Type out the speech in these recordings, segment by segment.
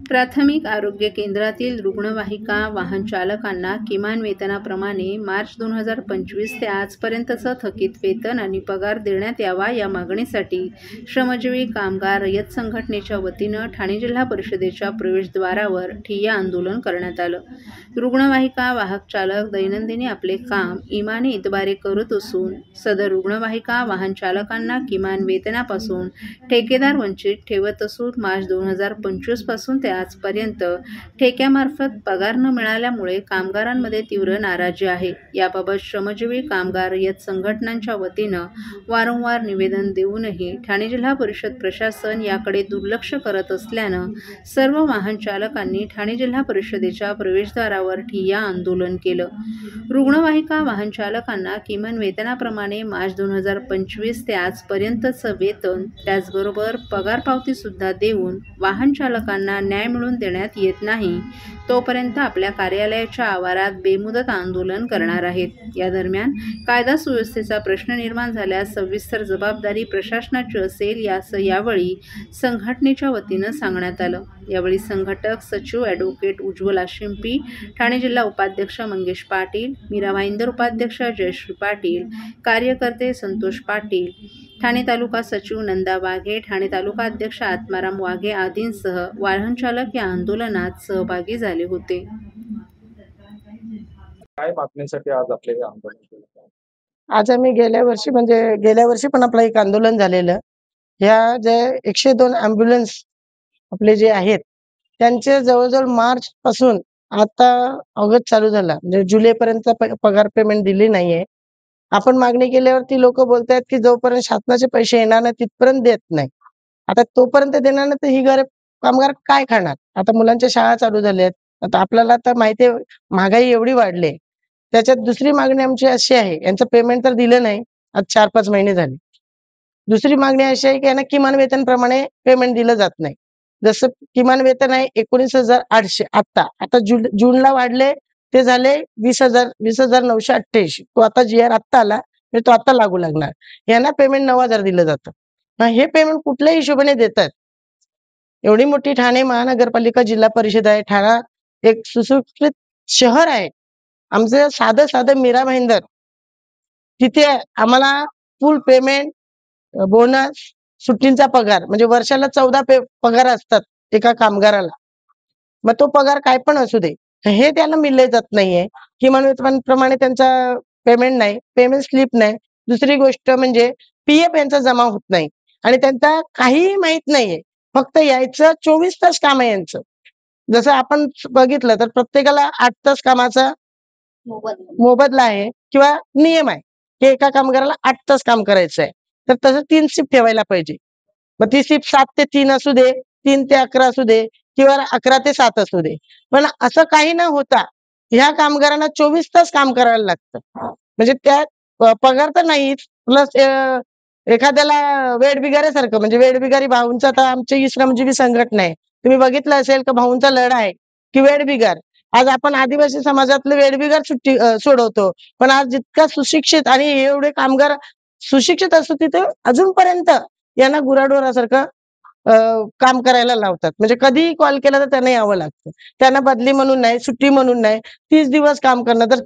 प्राथमिक आरोग्य केंद्रातील रुग्णवाहिका वाहन चालकांना किमान वेतनाप्रमाणे मार्च 2025 ते आजपर्यंतचं थकीत वेतन आणि पगार देण्यात यावा या मागणीसाठी श्रमजीवी कामगार रयत संघटनेच्या वतीनं ठाणे जिल्हा परिषदेच्या प्रवेशद्वारावर ठिय्या आंदोलन करण्यात आलं. रुग्णवाहिका वाहक चालक दैनंदिनी आपले काम इमानी इतबारे करत असून सदर रुग्णवाहिका वाहन चालकांना किमान वेतनापासून ठेकेदार वंचित ठेवत असून मार्च 2025 पासून ते आजपर्यंत ठेक्यामार्फत पगार न मिळाल्यामुळे कामगारांमध्ये तीव्र नाराजी आहे. याबाबत श्रमजीवी कामगार रयत संघटनांच्या वतीनं वारंवार निवेदन देऊनही ठाणे जिल्हा परिषद प्रशासन याकडे दुर्लक्ष करत असल्यानं सर्व वाहन चालकांनी ठाणे जिल्हा परिषदेच्या प्रवेशद्वारावर ठिय्या आंदोलन केलं. रुग्णवाहिका वाहन चालकांना किमान वेतनाप्रमाणे मार्च 2025 ते आजपर्यंतचं वेतन त्याचबरोबर पगार पावती सुद्धा देऊन वाहन चालकांना न्याय मिळवून देण्यात येत नाही तोपर्यंत आपल्या कार्यालयाच्या आवारात बेमुदत आंदोलन करणार आहेत. या दरम्यान कायदा सुव्यवस्थेचा प्रश्न निर्माण झाल्यास सविस्तर जबाबदारी प्रशासनाची असेल असं यावेळी संघटनेच्या वतीनं सांगण्यात आलं. यावेळी संघटक सचिव ॲडव्होकेट उज्ज्वला शिंपी, ठाणे जिल्हा उपाध्यक्ष मंगेश पाटील, मीरा भाईंदर उपाध्यक्ष जयश्री पाटील, कार्यकर्ते संतोष पाटील, ठाणे तालुका सचिव नंदा वाघे, ठाणे तालुका अध्यक्ष आत्माराम वाघे आदींसह वाहन चालक या आंदोलनात सहभागी झाले होते. काय मागणीसाठी आज आपले हे आंदोलन केलं? आज आम्ही गेल्या वर्षी पण आपलं एक आंदोलन झालेलं. ह्या जे 102 ॲम्ब्युलन्स आपले जे आहेत त्यांचे जवळजवळ मार्च पासून आता ऑगस्ट चालू झाला म्हणजे जुलैपर्यंत पगार पेमेंट दिली नाहीये. आपण मागणी केल्यावर ती लोक बोलतायत की जोपर्यंत शासनाचे पैसे येणार नाही तिथपर्यंत देत नाही. आता तोपर्यंत देणार नाही तर ही गरीब कामगार काय खाणार? आता मुलांच्या शाळा चालू झाल्यात. आता आपल्याला तर माहिती आहे महागाई एवढी वाढली. त्याच्यात दुसरी मागणी आमची अशी आहे, यांचं पेमेंट तर दिलं नाही आज 4-5 महिने झाले. दुसरी मागणी अशी आहे की यांना किमान वेतन प्रमाणे पेमेंट दिलं जात नाही. जसं किमान वेतन आहे 19,800 आता जूनला वाढले ते झाले 20,988. तो आता जी आर आत्ता आला म्हणजे तो आता लागू लागणार. यांना पेमेंट 9,000 दिलं जातं. हे पेमेंट कुठल्या हिशोबाने देतात? एवढी मोठी ठाणे महानगरपालिका जिल्हा परिषद आहे. ठाणा एक सुसंस्कृत शहर आहे. आमचं साधं मीरा भाईंदर तिथे आम्हाला फुल पेमेंट, बोनस, सुट्टींचा पगार म्हणजे वर्षाला 14 पगार असतात एका कामगाराला. मग तो पगार काय पण असू दे हे त्यांना मिळले जात नाहीये. किमान वेतनाप्रमाणे त्यांचा पेमेंट नाही, पेमेंट स्लिप नाही. दुसरी गोष्ट म्हणजे पीएफ यांचा जमा होत नाही आणि त्यांचा काहीही माहित नाहीये. फक्त यायचं 24 तास काम आहे यांचं. जसं आपण बघितलं तर प्रत्येकाला 8 तास कामाचा मोबदला आहे किंवा नियम आहे की एका कामगाराला 8 तास काम करायचं आहे. तर तसं 3 शिफ्ट ठेवायला पाहिजे. मग ती शिफ्ट 7 ते 3 असू दे, 3 ते 11 असू दे किंवा 11 ते 7 असू दे. पण असं काही न होता ह्या कामगारांना 24 तास काम करायला लागतं. म्हणजे त्यात पगार तर नाहीच प्लस एखाद्याला वेठबिगाऱ्यासारखं म्हणजे वेठबिगारी भाऊंचा तर आमची श्रमजीवी संघटना आहे. तुम्ही बघितलं असेल का भाऊंचा लढा आहे की वेठबिगार. आज आपण आदिवासी समाजातले वेठबिगार सोडवतो. पण आज जितका सुशिक्षित आणि एवढे कामगार सुशिक्षित असतो तिथे अजूनपर्यंत यांना गुराढोरासारखं काम करायला लावतात. म्हणजे कधीही कॉल केला तर त्यांना यावं लागतं. त्यांना बदली म्हणून नाही, सुट्टी म्हणून नाही, 30 दिवस काम करणं. तर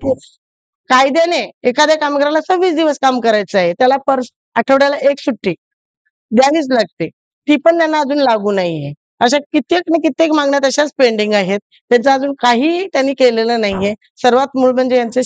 कायद्याने एखाद्या कामगाराला 26 दिवस काम करायचं आहे, त्याला आठवड्याला 1 सुट्टी द्यावीच लागते. ती पण त्यांना अजून लागू नाहीये. अशा कित्येक मागण्या तशाच पेंडिंग आहेत. त्यांचं अजून काही त्यांनी केलेलं नाहीये. सर्वात मूळ म्हणजे यांचे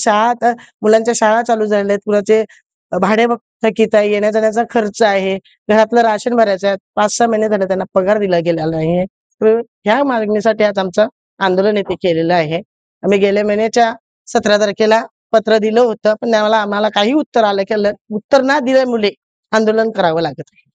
मुलांच्या शाळा चालू झाल्या आहेत. कुणाचे भाडे थकीत आहे, येण्या जाण्याचा खर्च आहे, घरातलं राशन भरायचं आहे. 5-6 महिने झाले त्यांना पगार दिला गेलेला नाहीये. तर ह्या मागणीसाठी आज आमचं आंदोलन येथे केलेलं आहे. आम्ही गेल्या महिन्याच्या 17 तारखेला पत्र दिलं होतं पण आम्हाला काही उत्तर न दिल्यामुळे आंदोलन करावं लागत आहे.